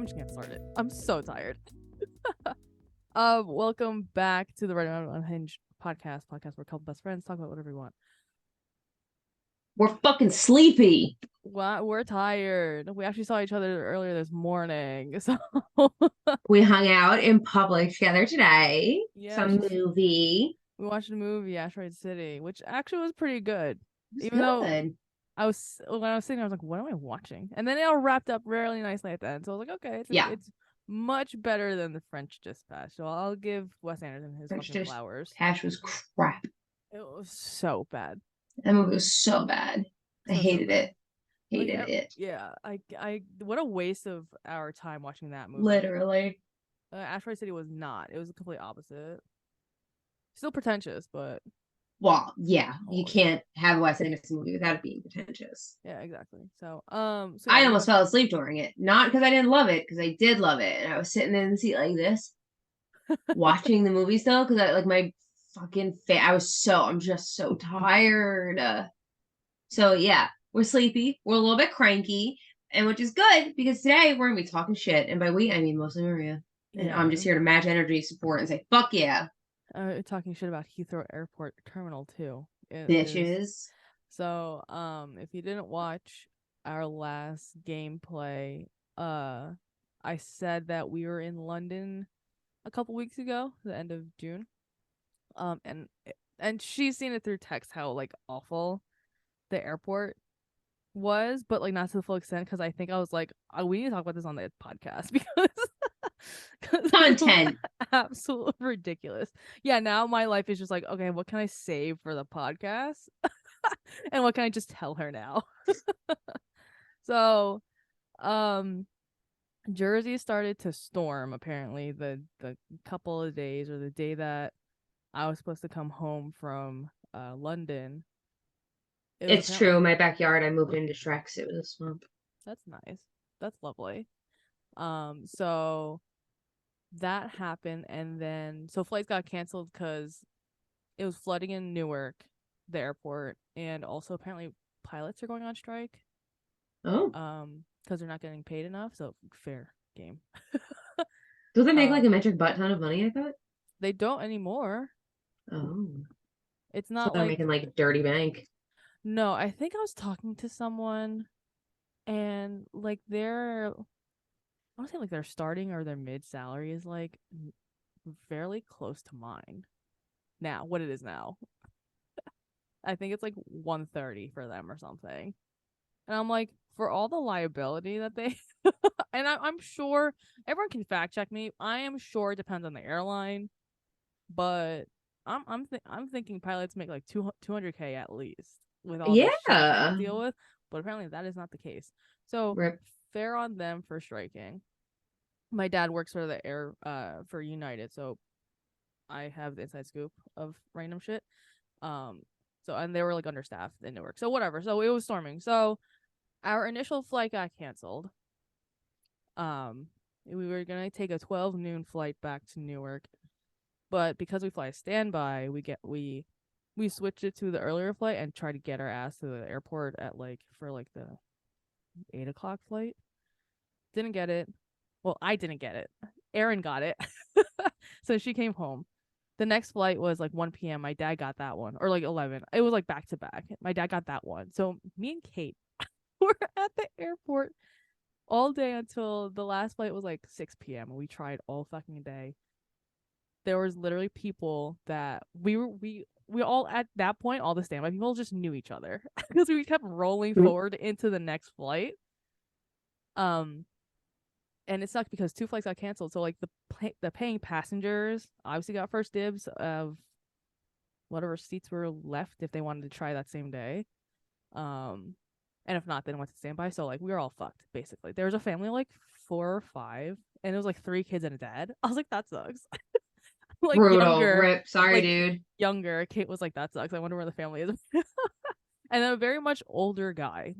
I'm just gonna start it. I'm so tired. Welcome back to the Right Around Unhinged podcast where a couple best friends talk about whatever we want. We're fucking sleepy. Well, we're tired. We actually saw each other earlier this morning, so We hung out in public together today. yeah, Some movie. we watched a movie, Asteroid City, which actually was pretty good. It was Even though good. when I was sitting, I was like, "What am I watching?" And then it all wrapped up really nicely at the end. So I was like, "Okay, it's much better than the French Dispatch." So I'll give Wes Anderson his French fucking flowers. Dispatch was crap. It was so bad. That movie was so bad. I hated it. Hated it. Yeah, I what a waste of our time watching that movie. Literally. Asteroid City was not. It was the complete opposite. Still pretentious, but well, yeah, you can't have a Wes Anderson movie without it being pretentious. Yeah, exactly. So I almost fell asleep during it. Not because I didn't love it, because I did love it, and I was sitting in the seat like this, watching the movie still, because I like my fucking I'm just so tired. So yeah, we're sleepy. We're a little bit cranky, and which is good because today we're gonna be talking shit, and by we I mean mostly Maria. And I'm just here to match energy, support, and say fuck yeah. Talking shit about Heathrow Airport Terminal 2. Bitches. So if you didn't watch our last gameplay, I said that we were in London a couple weeks ago, the end of June. And she's seen it through text how like awful the airport was, but like not to the full extent, because I think I was like, oh, we need to talk about this on the podcast because content absolutely ridiculous. Yeah, now my life is just like, okay, what can I save for the podcast? And what can I just tell her now? So Jersey started to storm apparently the couple of days, or the day that I was supposed to come home from London. It's true. My backyard, I moved into Shrek's. It was a swamp. That's nice. That's lovely. So that happened, and then so flights got canceled because it was flooding in Newark, the airport, and also apparently pilots are going on strike. Oh. Because they're not getting paid enough. So fair game. Do they make like a metric butt ton of money? I thought they don't anymore. Oh, it's not so they're making like a dirty bank. No, I think I was talking to someone, and like I want to say like their starting or their mid salary is like fairly close to mine. Now, what it is now, I think it's like 130 for them or something. And I'm like, for all the liability that they, and I'm sure everyone can fact check me. I am sure it depends on the airline, but I'm thinking pilots make like 200K at least with all the shit they have to deal with. But apparently that is not the case. So fair on them for striking. My dad works for the for United, so I have the inside scoop of random shit. So and they were like understaffed in Newark, so whatever. So it was storming. So our initial flight got canceled. We were gonna take a 12 noon flight back to Newark, but because we fly standby, we switched it to the earlier flight and tried to get our ass to the airport at for the 8 o'clock flight. Didn't get it. Well, I didn't get it. Erin got it. So she came home. The next flight was like 1 p.m. My dad got that one, or like 11. It was like back to back. My dad got that one. So me and Kate were at the airport all day until the last flight was like 6 p.m. We tried all fucking day. There was literally people that we all at that point, all the standby people just knew each other because we kept rolling forward into the next flight. And it sucked because 2 flights got canceled. So like the paying passengers obviously got first dibs of whatever seats were left if they wanted to try that same day. And if not, then went to standby. So like we were all fucked basically. There was a family of like 4 or 5, and it was like 3 kids and a dad. I was like, that sucks. Like brutal. Rip. Sorry, dude. Younger. Kate was like, that sucks. I wonder where the family is. And then a very much older guy,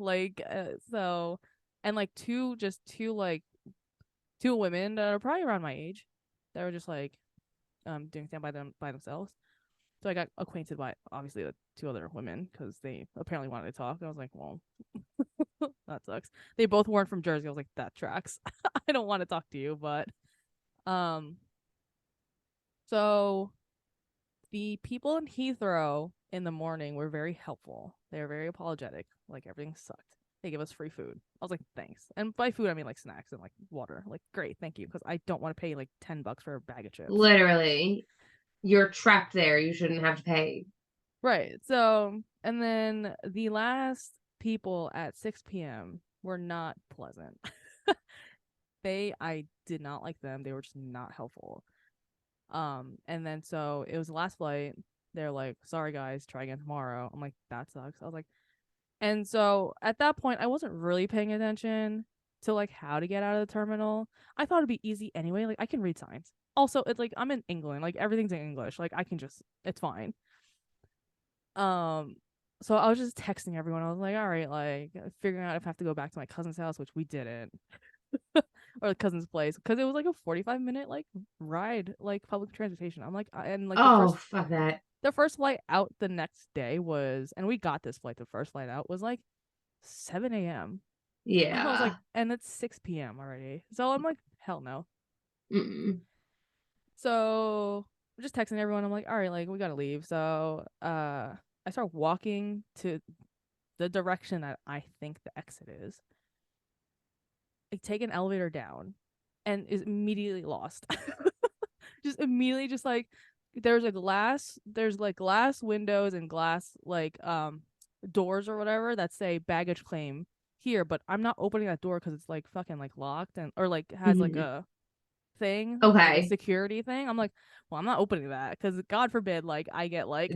so, and like two women that are probably around my age that were just like doing standby by themselves. So I got acquainted by obviously the two other women because they apparently wanted to talk. I was like, well, that sucks. They both weren't from Jersey. I was like, that tracks. I don't want to talk to you, but um, so the people in Heathrow in the morning were very helpful. They were very apologetic. Like everything sucked. They gave us free food. I was like, thanks. And by food, I mean like snacks and like water. Like, great, thank you, because I don't want to pay like $10 for a bag of chips. Literally, you're trapped there. You shouldn't have to pay. Right. So, and then the last people at 6 p.m. were not pleasant. I did not like them. They were just not helpful. And then so it was the last flight. They're like, sorry guys, try again tomorrow. I'm like, that sucks. I was like, and so at that point, I wasn't really paying attention to like how to get out of the terminal. I thought it'd be easy anyway. Like I can read signs. Also, it's like I'm in England. Like everything's in English. Like I can just, it's fine. Um, so I was just texting everyone. I was like, all right, like figuring out if I have to go back to my cousin's house, which we didn't, or the cousin's place, because it was like a 45-minute like ride, like public transportation. I'm like, and like Oh, fuck that. the first flight out the next day was, and we got this flight. The first flight out was like 7 a.m. I was like, Yeah. and it's 6 p.m. already. So I'm like, hell no. Mm-mm. So I'm just texting everyone. I'm like, all right, like we gotta leave. So I start walking to the direction that I think the exit is. I take an elevator down and is immediately lost. Just immediately just like there's like glass windows and glass like doors or whatever that say baggage claim here, but I'm not opening that door because it's like fucking like locked and or like has like Mhm. a thing like a Okay. security thing. I'm like, well, I'm not opening that because God forbid like I get like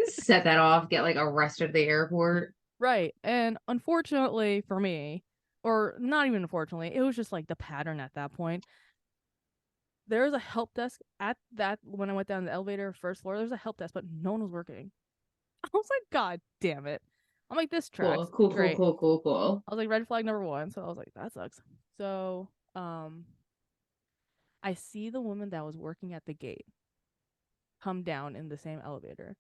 Set that off, get like arrested at the airport. right. And unfortunately for me, or not even unfortunately, it was just like the pattern at that point. There was a help desk at that when I went down the elevator first floor. There's a help desk, but no one was working. I was like, God damn it. I'm like, this Cool, tracks. cool, cool, Great. cool, cool, cool. I was like, red flag number one. So I was like, that sucks. So I see the woman that was working at the gate come down in the same elevator.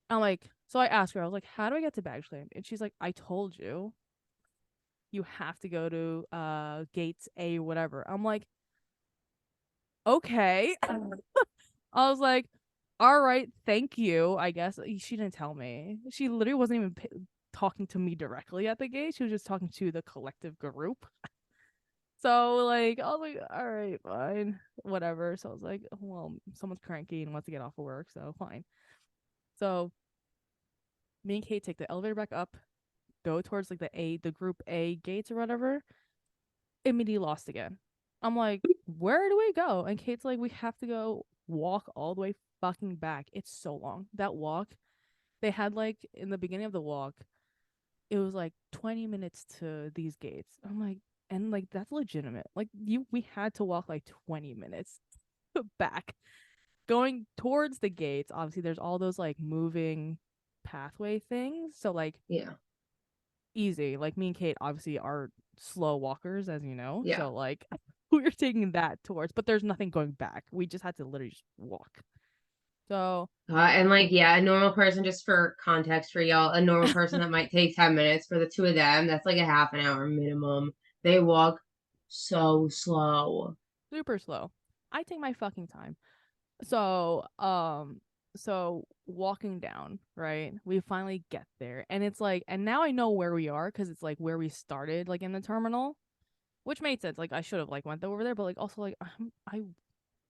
I'm like, so I asked her, I was like, how do I get to baggage claim? And she's like, I told you, you have to go to gates A whatever. I'm like, okay. I was like, all right, thank you. I guess she didn't tell me. She literally wasn't even talking to me directly at the gate. She was just talking to the collective group. So like, I was like, all right, fine, whatever. So I was like, well, someone's cranky and wants to get off of work, so fine. So me and Kate take the elevator back up, go towards like the group A gates or whatever. Immediately lost again. I'm like, where do we go? And Kate's like, we have to go walk all the way fucking back. It's so long. That walk, they had like in the beginning of the walk, it was like 20 minutes to these gates. I'm like, and like that's legitimate. Like we had to walk like 20 minutes back. Going towards the gates, obviously there's all those like moving pathway things. So like Yeah, easy. Like me and Kate obviously are slow walkers, as you know. yeah. So like we were taking that towards, but there's nothing going back. We just had to literally just walk. So And like, yeah, a normal person, just for context for y'all, a normal person that might take 10 minutes for the two of them, that's like a half an hour minimum. They walk so slow. super slow. I take my fucking time. So walking down, right? We finally get there. And it's like and now I know where we are because it's like where we started, like in the terminal, which made sense. Like I should have like went over there, but like also like I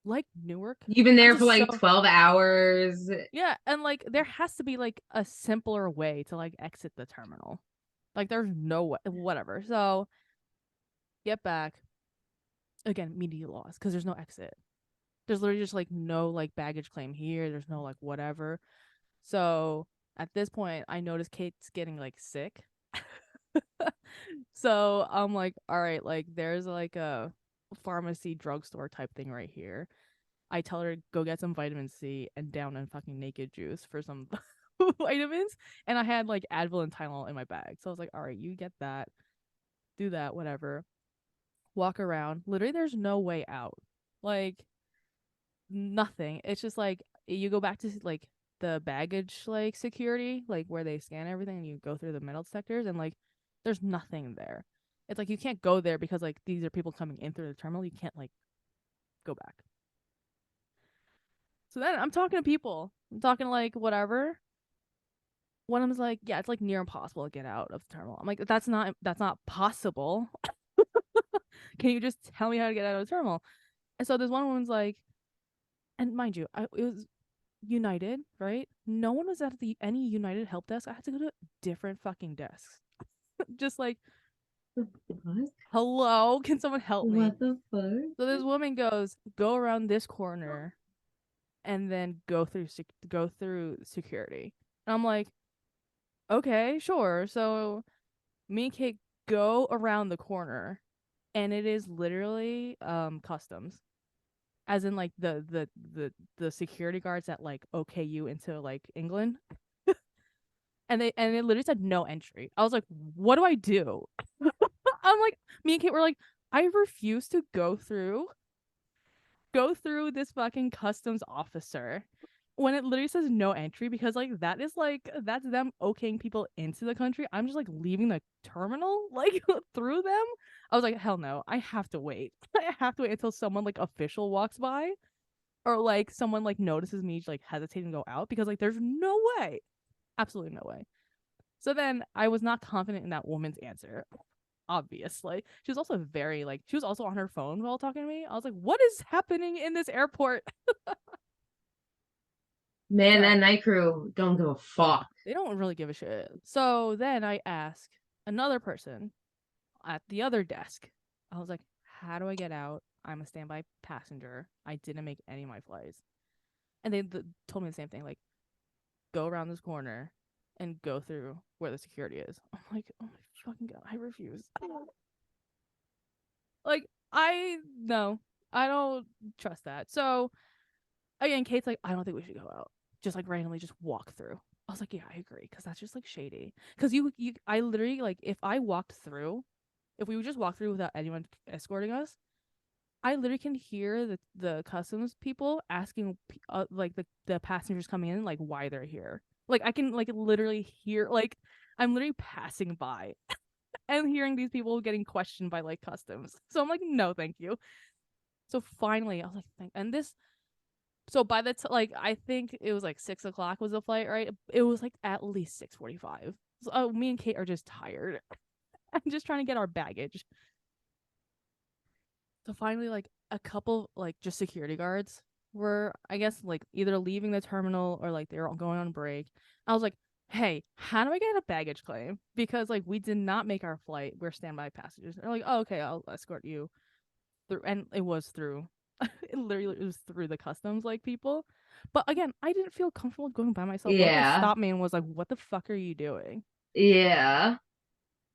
like Newark. You've been I'm there for just so like 12 hours. yeah, and like there has to be like a simpler way to like exit the terminal. Like there's no way, whatever. So get back again, immediate loss because there's no exit. There's literally just like no like baggage claim here. There's no like whatever. So at this point, I notice Kate's getting like sick. So I'm like, all right, like there's like a pharmacy drugstore type thing right here. I tell her to go get some vitamin C and down in fucking naked juice for some vitamins. And I had like Advil and Tylenol in my bag. So I was like, all right, you get that, do that, whatever. Walk around. Literally, there's no way out. Like, nothing. It's just like you go back to like the baggage like security, like where they scan everything and you go through the metal detectors, and like there's nothing there. It's like you can't go there because like these are people coming in through the terminal. You can't like go back. So then I'm talking to people. I'm talking to like whatever. One of them's like, yeah, it's like near impossible to get out of the terminal. I'm like, that's not possible. Can you just tell me how to get out of the terminal? And so this one woman's like, and mind you, it was United, right? No one was at the any United help desk. I had to go to different fucking desks. Just like, What? hello, can someone help me? What the fuck? So this woman goes, go around this corner and then go through security. And I'm like, okay, sure. So me and Kate go around the corner, and it is literally customs. As in like the security guards that like okay you into like England. And it literally said no entry. I was like, what do I do? I'm like, me and Kate were like, I refuse to go through this fucking customs officer when it literally says no entry, because that's them okaying people into the country. I'm just like leaving the terminal like through them. I was like, hell no, I have to wait. I have to wait until someone like official walks by, or like someone like notices me like hesitating to go out, because like there's no way, absolutely no way. So then I was not confident in that woman's answer. Obviously, she was also very like she was also on her phone while talking to me. I was like, what is happening in this airport? Man, that So night crew don't give a fuck. they don't really give a shit. So then I ask another person at the other desk. I was like, how do I get out? I'm a standby passenger. I didn't make any of my flights. And they told me the same thing, like, go around this corner and go through where the security is. I'm like, oh my fucking god, I refuse. Like, no, I don't trust that. So again, Kate's like, I don't think we should go out. Just like randomly just walk through. I was like, yeah, I agree, because that's just like shady. Because I literally like if I walked through, if we would just walk through without anyone escorting us, I literally can hear the customs people asking like the passengers coming in like why they're here. Like I can like literally hear, like I'm literally passing by and hearing these people getting questioned by like customs. So I'm like, no, thank you. So finally, I was like, thank. And this, so by the like I think it was like 6 o'clock was the flight, right? It was like at least 6:45. So me and Kate are just tired. I'm just trying to get our baggage. So finally, like a couple like just security guards were, I guess, like either leaving the terminal or like they were going on break. I was like, hey, how do I get a baggage claim? Because like we did not make our flight. We're standby passengers. They're like, oh, okay, I'll escort you through. And it was through, it was through the customs like people. But again, I didn't feel comfortable going by myself. One guy Yeah. stopped me and was like, what the fuck are you doing? Yeah.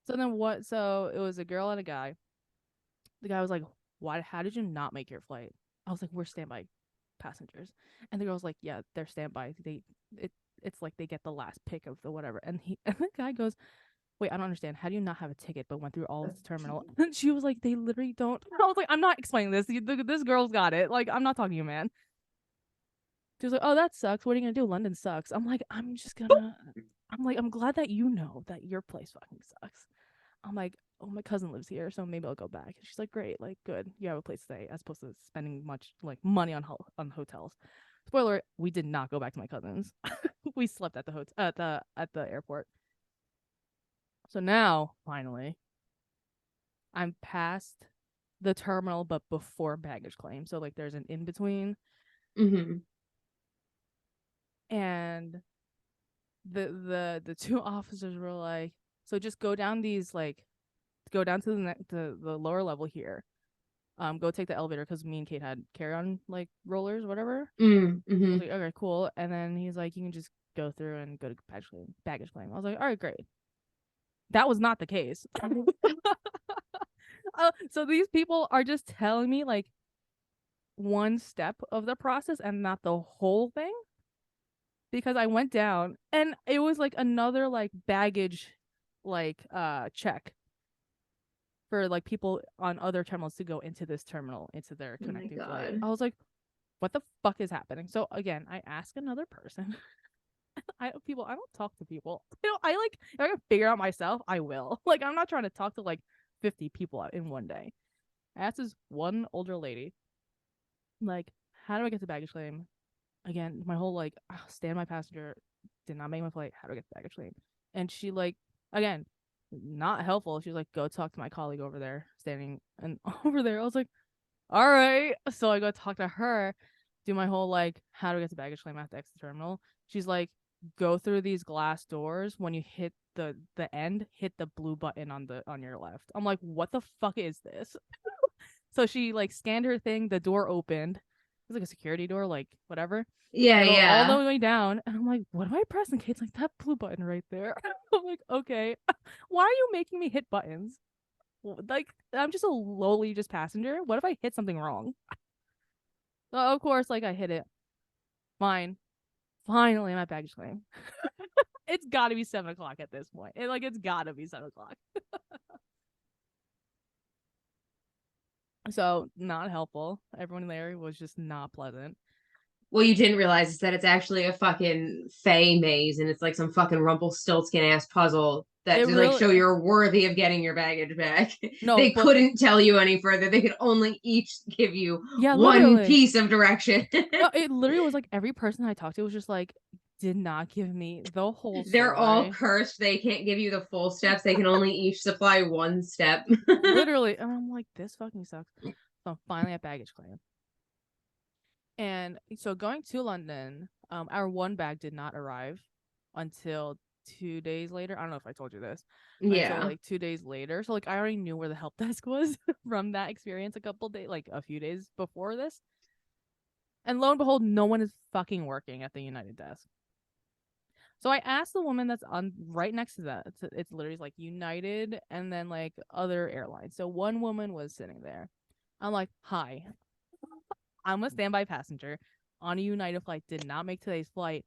So then what? So it was a girl and a guy. The guy was like, why, how did you not make your flight? I was like, we're standby passengers. And the girl was like, yeah, they're standby. It it's like they get the last pick of the whatever. And he and the guy goes, wait, I don't understand. How do you not have a ticket but went through all of the terminal? And she was like, they literally don't. I was like, I'm not explaining this. This girl's got it. Like, I'm not talking to you, man. She was like, oh, that sucks. What are you gonna do? London sucks. I'm like, I'm like, I'm glad that you know that your place fucking sucks. I'm like, oh, my cousin lives here, so maybe I'll go back. And she's like, great, like, good, you have a place to stay, as opposed to spending much like money on hotels. Spoiler: we did not go back to my cousin's. We slept at the hotel at the airport. So now, finally, I'm past the terminal, but before baggage claim. So like, there's an in between, Hmm. and the two officers were like, so just go down these like go down to the lower level here, go take the elevator, because me and Kate had carry on like rollers, whatever. I was Mm-hmm. like, okay, cool. And then he's like, you can just go through and go to baggage claim. I was like, all right, great. That was not the case. So these people are just telling me like one step of the process and not the whole thing, because I went down and it was like another like baggage like check for like people on other terminals to go into this terminal into their Oh my connecting flight. God. I was like, what the fuck is happening? So again, I ask another person. I don't talk to people. I like if I can figure out myself, I will. Like I'm not trying to talk to like 50 people in one day. I asked this one older lady, like, how do I get to baggage claim? Again, my whole like stand my passenger did not make my flight. How do I get the baggage claim? And she like again, not helpful. She was like, go talk to my colleague over there, standing and over there. I was like, all right. So I go talk to her, do my whole like, how do I get the baggage claim at the exit terminal? She's like, go through these glass doors. When you hit the end, hit the blue button on your left. I'm like, what the fuck is this? So she like scanned her thing, the door opened. It was like a security door, like whatever. Yeah, I go all the yeah. way down and I'm like, what do I press? And Kate's like, that blue button right there. I'm like, okay. Why are you making me hit buttons? Like, I'm just a lowly just passenger. What if I hit something wrong? So of course, like I hit it. Fine. Finally, I'm at baggage claim. It's got to be 7 o'clock at this point. It's got to be 7 o'clock. So not helpful. Everyone there was just not pleasant. What you didn't realize is that it's actually a fucking Fey maze, and it's like some fucking Rumpelstiltskin ass puzzle that It to like really show you're worthy of getting your baggage back. no, They but couldn't tell you any further. They could only each give you yeah, one literally. piece of direction. No, it literally was like every person I talked to was just like did not give me the whole They're all story. cursed. They can't give you the full steps. They can only each supply one step. Literally, and I'm like, this fucking sucks. So I'm finally at baggage claim. And so going to London, our one bag did not arrive until 2 days later. I don't know if I told you this. Until Yeah. like 2 days later. So like I already knew where the help desk was from that experience a couple days, like a few days before this. And lo and behold, no one is fucking working at the United desk. So I asked the woman that's on right next to that. It's literally like United and then like other airlines. So one woman was sitting there. I'm like, hi, I'm a standby passenger on a United flight. Did not make today's flight.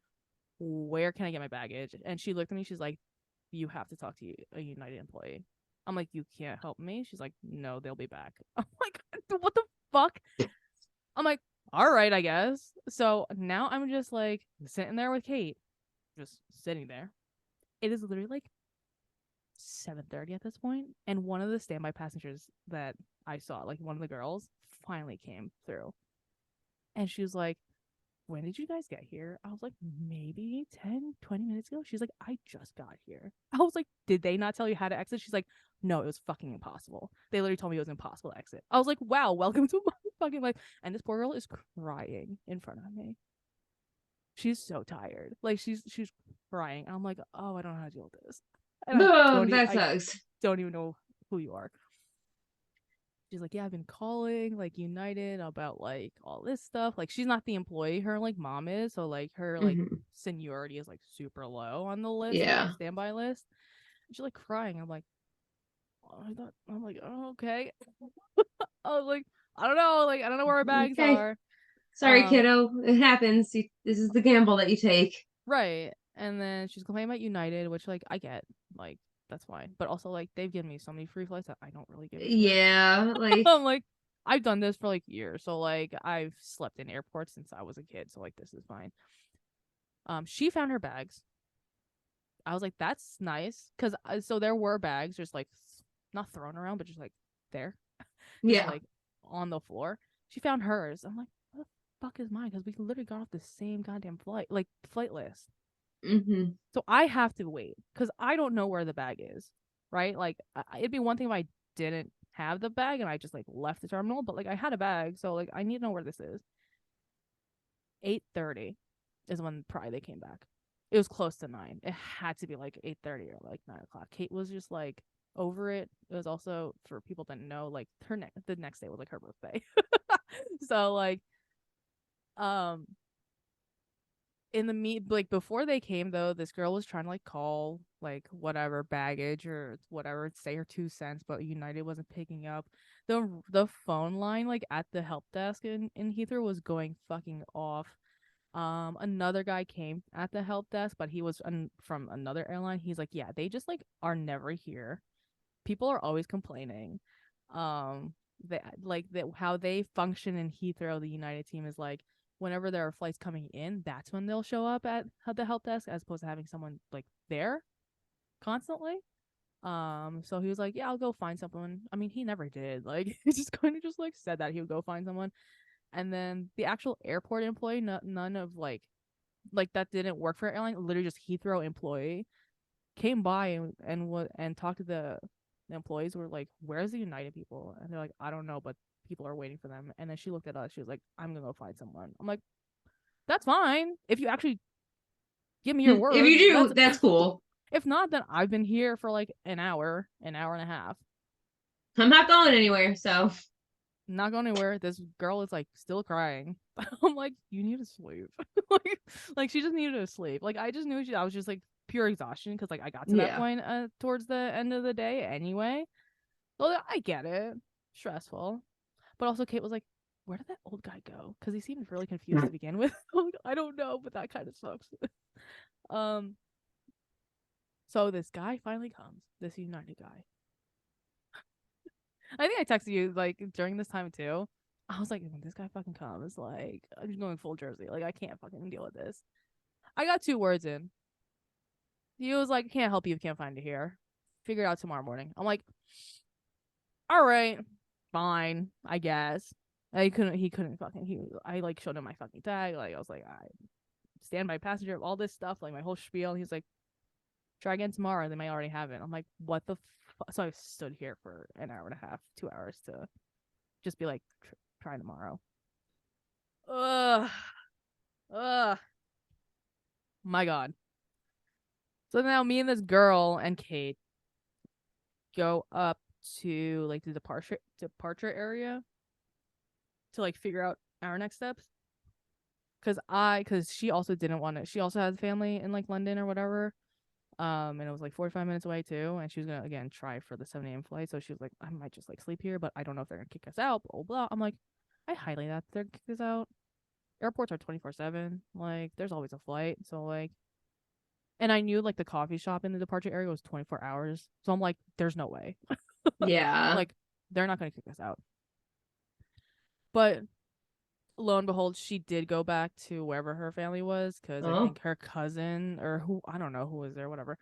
Where can I get my baggage? And she looked at me. She's like, you have to talk to a United employee. I'm like, you can't help me. She's like, no, they'll be back. I'm like, what the fuck? I'm like, all right, I guess. So now I'm just like sitting there with Kate, just sitting there. It is literally like 7:30 at this point, and one of the standby passengers that I saw, like one of the girls, finally came through, and she was like, when did you guys get here? I was like, maybe 10, 20 minutes ago. She's like, I just got here. I was like, did they not tell you how to exit? She's like, no, it was fucking impossible. They literally told me it was impossible to exit. I was like, wow, welcome to my fucking life. And this poor girl is crying in front of me. She's so tired. Like she's crying. And I'm like, oh, I don't know how to deal with this. And Oh, that I sucks. don't even know who you are. She's like, yeah, I've been calling like United about like all this stuff. Like she's not the employee, her like mom is, so like her like Hmm. seniority is like super low on the list, like Yeah. standby list. And she's like crying. I'm like, I'm like, oh, okay. I was like, I don't know, like I don't know where our bags Okay. are. Sorry, Um, kiddo. It happens. This is the gamble that you take. right. And then she's complaining about United, which like I get, like that's fine. But also like they've given me so many free flights that I don't really give a shit. Yeah, like I'm like, I've done this for like years, so like I've slept in airports since I was a kid, so like this is fine. She found her bags. I was like, that's nice, because so there were bags just like not thrown around, but just like there, just yeah. like on the floor. She found hers. I'm like, what the fuck is mine? Because we literally got off the same goddamn flight, like flight list. Hmm. So I have to wait because I don't know where the bag is, right? Like it'd be one thing if I didn't have the bag and I just like left the terminal, but like I had a bag, so like I need to know where this is. 8:30 is when probably they came back. It was close to 9. It had to be like 8:30 or like 9 o'clock. Kate was just like over it. It was also for people that know like the next day was like her birthday. So like um in the meet like before they came though, this girl was trying to like call like whatever baggage or whatever, say her 2 cents, but United wasn't picking up. The phone line like at the help desk in Heathrow was going fucking off. Another guy came at the help desk, but he was from another airline. He's like, yeah, they just like are never here. People are always complaining. Um, they like that how they function in Heathrow. The United team is like whenever there are flights coming in, that's when they'll show up at the help desk as opposed to having someone like there constantly. So he was like, "Yeah, I'll go find someone." I mean, he never did. Like, he just kind of just like said that he would go find someone, and then the actual airport employee, none of like that didn't work for airline, literally just Heathrow employee came by and talked to the employees. Were like, "Where's the United people?" And they're like, "I don't know, but people are waiting for them." And then she looked at us. She was like, "I'm gonna go find someone." I'm like, "That's fine if you actually give me your If word. you That's do, that's cool. if not, then I've been here for like an hour and a half, I'm not going anywhere, so not going anywhere. This girl is like still crying." I'm like, "You need to sleep." like, like she just needed to sleep. Like I just knew I was just like pure exhaustion because like I got to that yeah. point towards the end of the day anyway. So I get it, stressful, but also Kate was like, "Where did that old guy go?" Because he seemed really confused to begin with. I don't know, but that kind of sucks. um, so this guy finally comes, this United guy. I think I texted you like during this time too. I was like, when this guy fucking comes, like I'm just going full Jersey. Like I can't fucking deal with this. I got 2 words in. He was like, "Can't help you if you can't find it here. Figure it out tomorrow morning." I'm like, "All right, fine, I guess." He couldn't fucking I like showed him my fucking tag. Like I was like, "I stand by passenger, all this stuff, like my whole spiel." And he's like, "Try again tomorrow. They might already have it." I'm like, "What the So I stood here for an hour and a half, 2 hours to just be like, try tomorrow." Ugh. Ugh. My God. So now me and this girl and Kate go up to like the departure area to like figure out our next steps. Cause she also didn't want to. She also has family in like London or whatever. And it was like 45 minutes away too. And she was gonna again try for the 7 a.m. flight. So she was like, "I might just like sleep here, but I don't know if they're gonna kick us out." Blah blah. I'm like, I highly doubt they're gonna kick us out. Airports are 24/7. Like, there's always a flight. So like, and I knew like the coffee shop in the departure area was 24 hours. So I'm like, there's no way. Yeah. Like, they're not gonna kick us out. But lo and behold, she did go back to wherever her family was because I Oh. think her cousin or who I don't know who was there, whatever,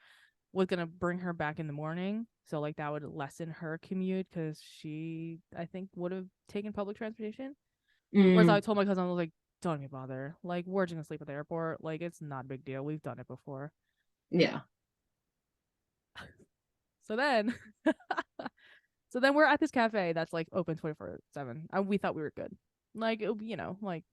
was gonna bring her back in the morning. So like that would lessen her commute because she I think would have taken public transportation. Whereas I Mm, told my cousin I was like, "Don't even bother. Like we're just gonna sleep at the airport. Like it's not a big deal. We've done it before." yeah. So then, so then we're at this cafe that's like open 24/7. We thought we were good. Like like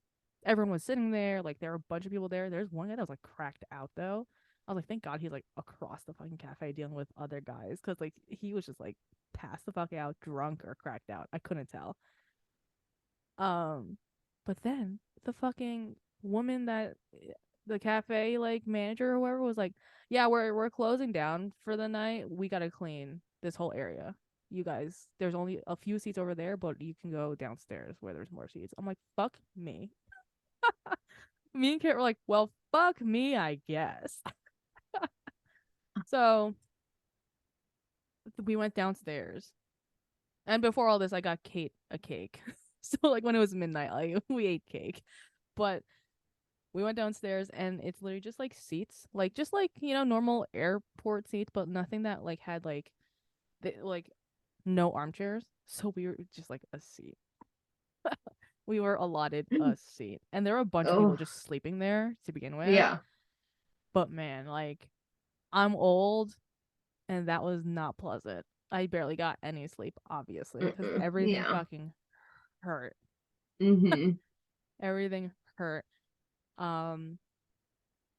everyone was sitting there. Like there were a bunch of people there. There's one guy that was like cracked out though. I was like, thank God he's like across the fucking cafe dealing with other guys because like he was just like passed the fuck out, drunk or cracked out. I couldn't tell. Um, but then the fucking woman that the cafe like manager or whoever was like, "Yeah, we're closing down for the night. We gotta clean this whole area. You guys, there's only a few seats over there, but you can go downstairs where there's more seats." I'm like, "Fuck me." Me and Kit were like, "Well, fuck me, I guess." So we went downstairs, and before all this, I got Kate a cake. So like when it was midnight, like we ate cake, but we went downstairs and it's literally just like seats, like just like normal airport seats, but nothing that like had like no armchairs. So we were just like a seat. We were allotted a seat, and there were a bunch of people Oh, just sleeping there to begin with. yeah. But man, like I'm old, and that was not pleasant. I barely got any sleep, obviously, because Mm-mm. everything Yeah. fucking hurt. Mm-hmm. Everything hurt. Um,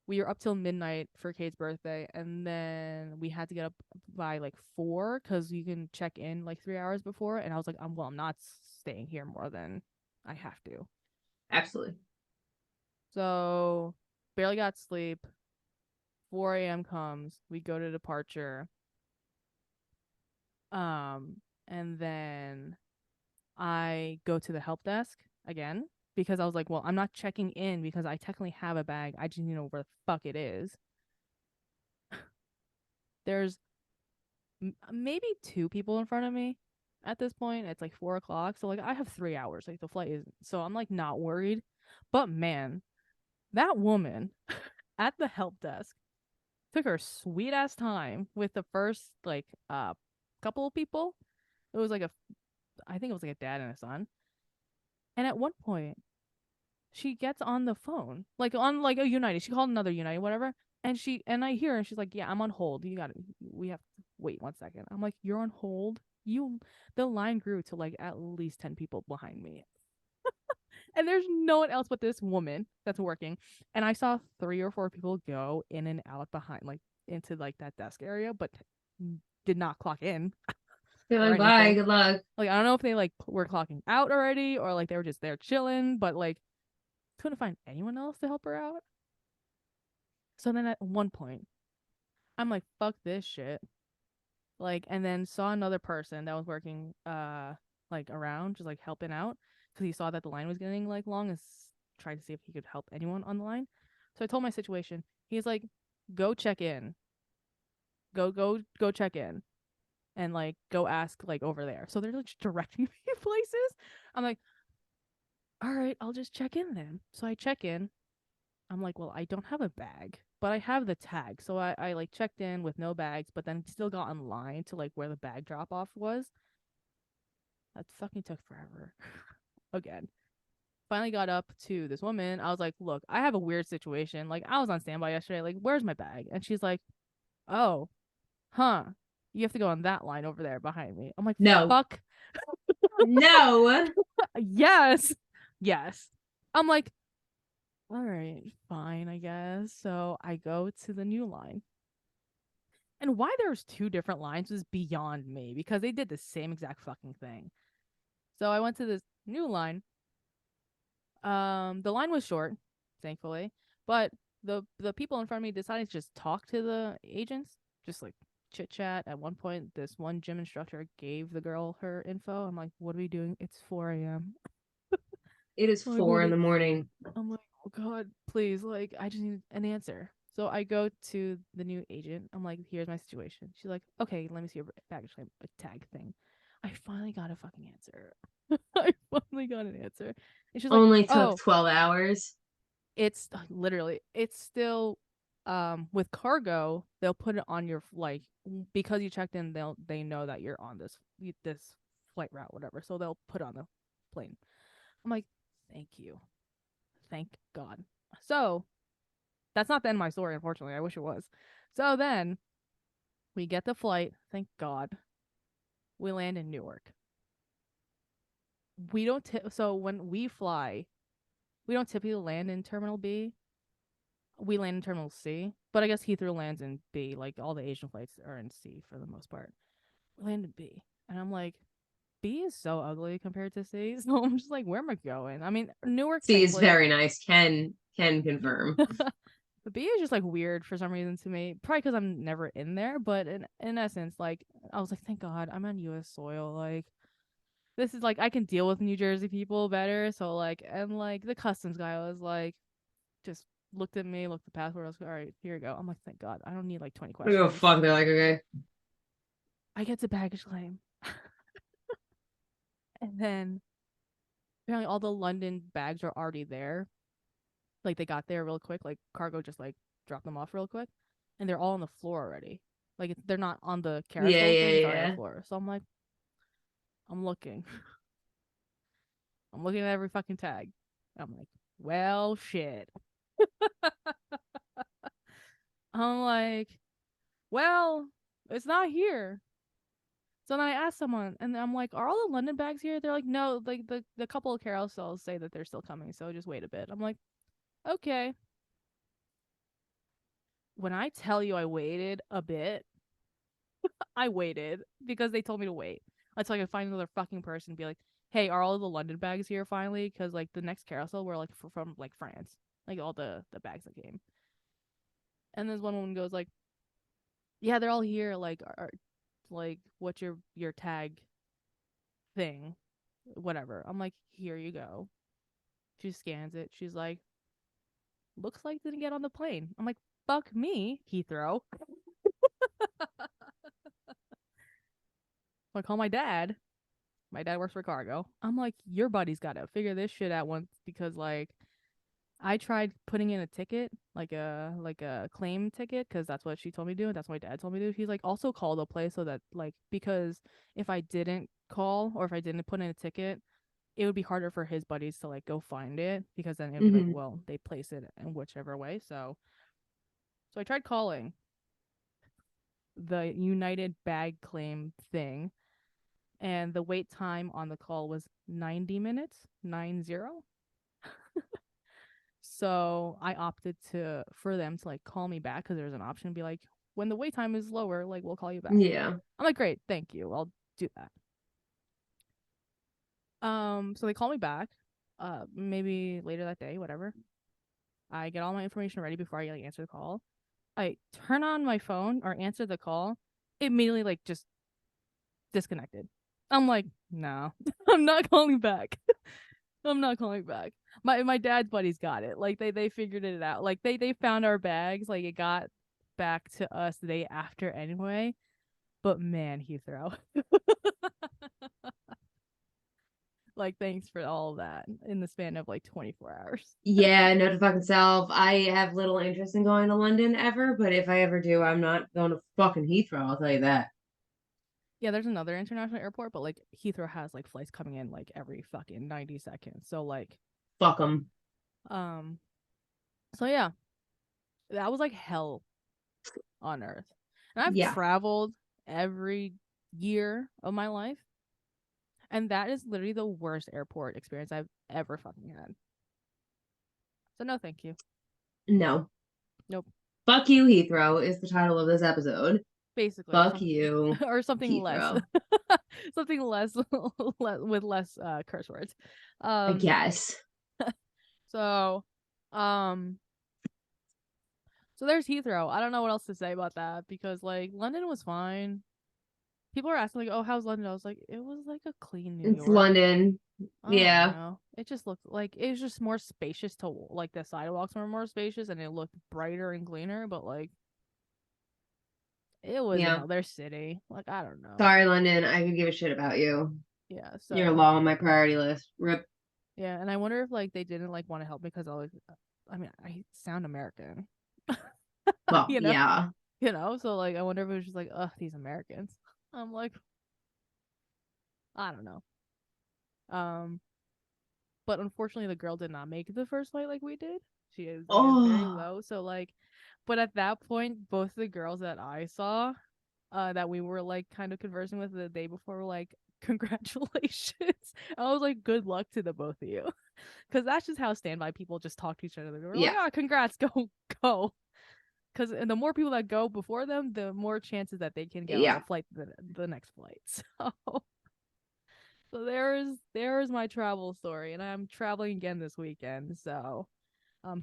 we were up till midnight for Kate's birthday, and then we had to get up by like 4 because you can check in like 3 hours before. And I was like, I'm not staying here more than I have to. Absolutely. So barely got sleep. 4 a.m. comes. We go to departure. Um, and then I go to the help desk again because I was like, well, I'm not checking in because I technically have a bag. I just need to know where the fuck it is. There's maybe 2 people in front of me at this point. It's like 4 o'clock. So like I have 3 hours. Like the flight is so I'm like not worried. But man, that woman at the help desk took her sweet ass time with the first like couple of people. It was like a I think it was like a dad and a son. And at one point, she gets on the phone, like on like a United. She called another United, whatever. And I hear her and she's like, "Yeah, I'm on hold. We have to wait 1 second." I'm like, "You're on hold? You the line grew to like at least 10 people behind me. And there's no one else but this woman that's working. And I saw 3 or 4 people go in and out behind like into like that desk area, but did not clock in They're or like, bye, anything. good luck. Like I don't know if they like were clocking out already or like they were just there chilling, but like couldn't find anyone else to help her out. So then at one point, I'm like, fuck this shit. Like, and then saw another person that was working, like around, just like helping out because he saw that the line was getting like long and tried to see if he could help anyone on the line. So I told my situation. He's like, go check in. Go check in and like go ask like over there. So they're like directing me places. I'm like, all right, I'll just check in then. So I check in. I'm like, well, I don't have a bag, but I have the tag. So I like checked in with no bags, but then still got in line to like where the bag drop off was. That fucking took forever. Again. Finally got up to this woman. I was like, look, I have a weird situation. Like, I was on standby yesterday. Like, where's my bag? And she's like, oh, huh. You have to go on that line over there behind me. I'm like, No. fuck. No. Yes. Yes. I'm like, all right, fine, I guess. So I go to the new line. And why there's 2 different lines was beyond me because they did the same exact fucking thing. So I went to this new line. The line was short, thankfully, but the people in front of me decided to just talk to the agents, just like chit chat. At one point, this one gym instructor gave the girl her info. I'm like, "What are we doing? It's 4 a.m." It is I'm like, 4 in the morning. I'm like, oh God, please, like, I just need an answer. So I go to the new agent. I'm like, here's my situation. She's like, okay, let me see your baggage claim, a tag thing. I finally got a fucking answer. I finally got an answer. And she's like, Only took oh, 12 hours. it's literally, it's still, with cargo, they'll put it on your, like, because you checked in, they know that you're on this flight route, whatever. So they'll put it on the plane. I'm like, thank you. Thank God. So that's not the end of my story, unfortunately. I wish it was. So then we get the flight. Thank God. We land in Newark. We don't so when we fly, we don't typically land in Terminal B. We land in Terminal C, but I guess Heathrow lands in B. Like all the Asian flights are in C for the most part. We land in B, and I'm like, B is so ugly compared to C. So I'm just like, where am I going? I mean, Newark, C is thankfully, very nice. Can confirm. the B is just like weird for some reason to me. Probably because I'm never in there, but in essence, like I was like, thank God I'm on U.S. soil. Like this is like I can deal with New Jersey people better. So like and like the customs guy was like just looked at me, looked at the passport. I was like, all right, here you go. I'm like, thank God I don't need like 20 Oh questions. fuck, they're like, okay. I get to baggage claim, and then apparently all the London bags are already there. Like they got there real quick. Like cargo just like dropped them off real quick, and they're all on the floor already. Like they're not on the Yeah, carousel yeah, thing; it's already on the yeah. floor. So I'm like, I'm looking, I'm looking at every fucking tag. I'm like, well, shit. I'm like, well, it's not here. So then I asked someone, and I'm like, are all the London bags here? They're like, no. Like the couple of carousels say that they're still coming, so just wait a bit. I'm like, okay. When I tell you I waited a bit, I waited because they told me to wait until I could find another fucking person and be like, hey, are all of the London bags here finally? Because like the next carousel were like from like France, like all the bags that came. And this one woman goes like, yeah, they're all here. Like, like what's your tag thing, whatever. I'm like, here you go. She scans it. She's like, looks like didn't get on the plane. I'm like, fuck me, Heathrow. I call my dad. My dad works for cargo. I'm like, your buddy's got to figure this shit out once because like I tried putting in a ticket, like a claim ticket, because that's what she told me to do. That's what my dad told me to do. He's like, also call the place so that like because if I didn't call or if I didn't put in a ticket, it would be harder for his buddies to like go find it because then it would be like, Hmm. well, they place it in whichever way. So I tried calling the United bag claim thing, and the wait time on the call was 90 minutes, 90. So I opted to for them to like call me back because there's an option to be like, when the wait time is lower, like we'll call you back. Yeah. I'm like, great, thank you, I'll do that. So they call me back, maybe later that day, whatever. I get all my information ready before I like answer the call. I turn on my phone or answer the call, immediately like just disconnected. I'm like, no, I'm not calling back. I'm not calling back. My dad's buddies got it. Like they figured it out. Like they found our bags. Like it got back to us the day after anyway. But man, Heathrow. Like thanks for all of that in the span of like 24 hours. Yeah, no to fucking self. I have little interest in going to London ever, but if I ever do, I'm not going to fucking Heathrow, I'll tell you that. Yeah, there's another international airport, but like Heathrow has like flights coming in like every fucking 90 seconds. So like Fuck them. um so yeah, that was like hell on earth. And I've Yeah. traveled every year of my life. And that is literally the worst airport experience I've ever fucking had. So no, thank you. No. Nope. Fuck you, Heathrow is the title of this episode. Basically, or Fuck some you, or something less, Heathrow. something less, with less curse words. I Um. guess. So, um. So there's Heathrow. I don't know what else to say about that because like London was fine. People are asking like, "Oh, how's London?" I was like, "It was like a clean New It's York." London. I don't Yeah. know. It just looked like it was just more spacious to like the sidewalks were more spacious and it looked brighter and cleaner, but like it was Yeah. another city. Like I don't know. Sorry, London. I could give a shit about you. Yeah, You're so low on my priority list. Rip. yeah, and I wonder if like they didn't like want to help me because I mean, I sound American. Well, you know, yeah. so like I wonder if it was just like, ugh, these Americans. I'm like, I don't know. Um, but unfortunately the girl did not make the first flight like we did. She is again very Oh, low. So like but at that point both the girls that I saw that we were like kind of conversing with the day before were like, congratulations. I was like, good luck to the both of you. Because that's just how standby people just talk to each other. They were like, yeah. oh, congrats, go. Because the more people that go before them, the more chances that they can get on the Yeah. flight, the next flight. So there's my travel story, and I'm traveling again this weekend. So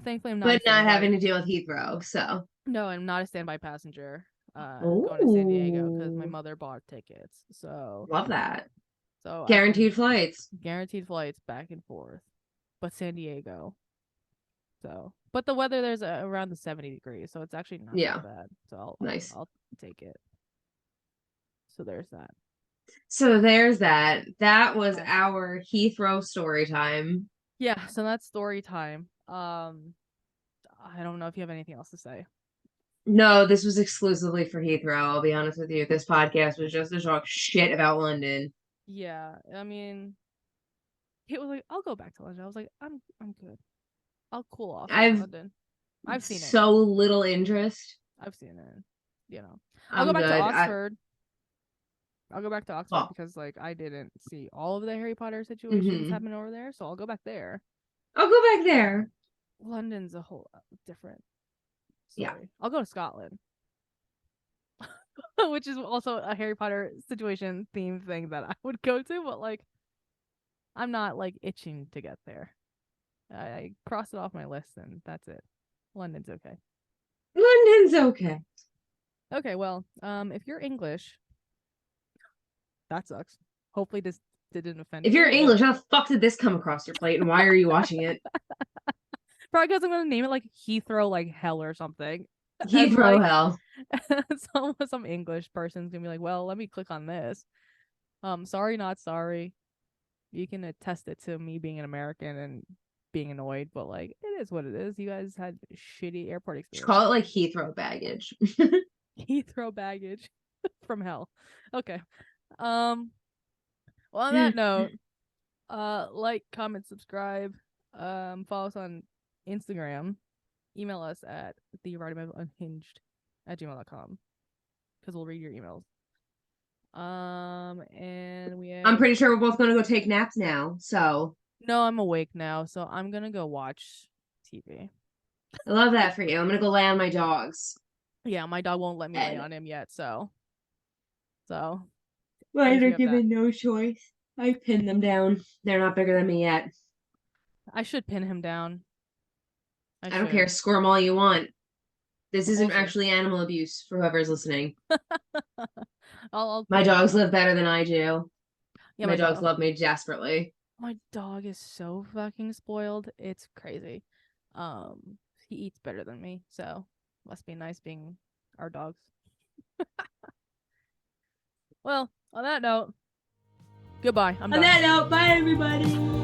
thankfully I'm not a But not standby. having to deal with Heathrow. So, No, I'm not a standby passenger. Going to San Diego because my oh, mother bought tickets. love that. So I can Guaranteed flights. guaranteed flights back and forth, but San Diego. So, but the weather there's around the 70 degrees, so it's actually not that Yeah. bad. So Nice. I'll take it. So there's that. So there's that. That was Yes. our Heathrow story time. Yeah. So that's story time. I don't know if you have anything else to say. No, this was exclusively for Heathrow. I'll be honest with you. This podcast was just to talk shit about London. Yeah. I mean, it was like I'll go back to London. I was like, I'm good. I'll cool off in I've London. I've seen it. so little interest. I've seen it. You know, I'll go I'm back to good. Oxford. I'll go back to Oxford Well, because like I didn't see all of the Harry Potter situations hmm happen over there, so I'll go back there. I'll go back there. London's a whole different Yeah. story. I'll go to Scotland, which is also a Harry Potter situation theme thing that I would go to, but like I'm not like itching to get there. I crossed it off my list and that's it. London's okay. London's okay. Okay, well, if you're English, that sucks. Hopefully this didn't offend If you're you, but English, how the fuck did this come across your plate and why are you watching it? probably because I'm gonna name it like Heathrow like hell or something. And Heathrow like hell. some English person's gonna be like, well, let me click on this. Sorry, not sorry. You can attest it to me being an American and being annoyed, but like it is what it is. You guys had shitty airport Should experience. call it like Heathrow baggage. Heathrow baggage from hell. Okay. Um. Well, on that note, like, comment, subscribe. Follow us on Instagram. Email us at unhinged at gmail.com because we'll read your emails. And we I'm have pretty sure we're both gonna go take naps now. So no, I'm awake now, so I'm gonna go watch TV. I love that for you. I'm gonna go lay on my dog's Yeah, my dog won't let me lay head. on him yet, so at Mine least we are have that. given no choice. I pinned them down. They're not bigger than me yet. I should pin him down. I I don't care. should. Squirm all you want. This We'll isn't see. actually animal abuse for whoever's listening. I'll My pin him dogs down. live better than I do. Yeah, My dogs love me desperately. my dog is so fucking spoiled. It's crazy. He eats better than me, so must be nice being our dogs. Well, on that note, goodbye. I'm On done. that note, bye everybody.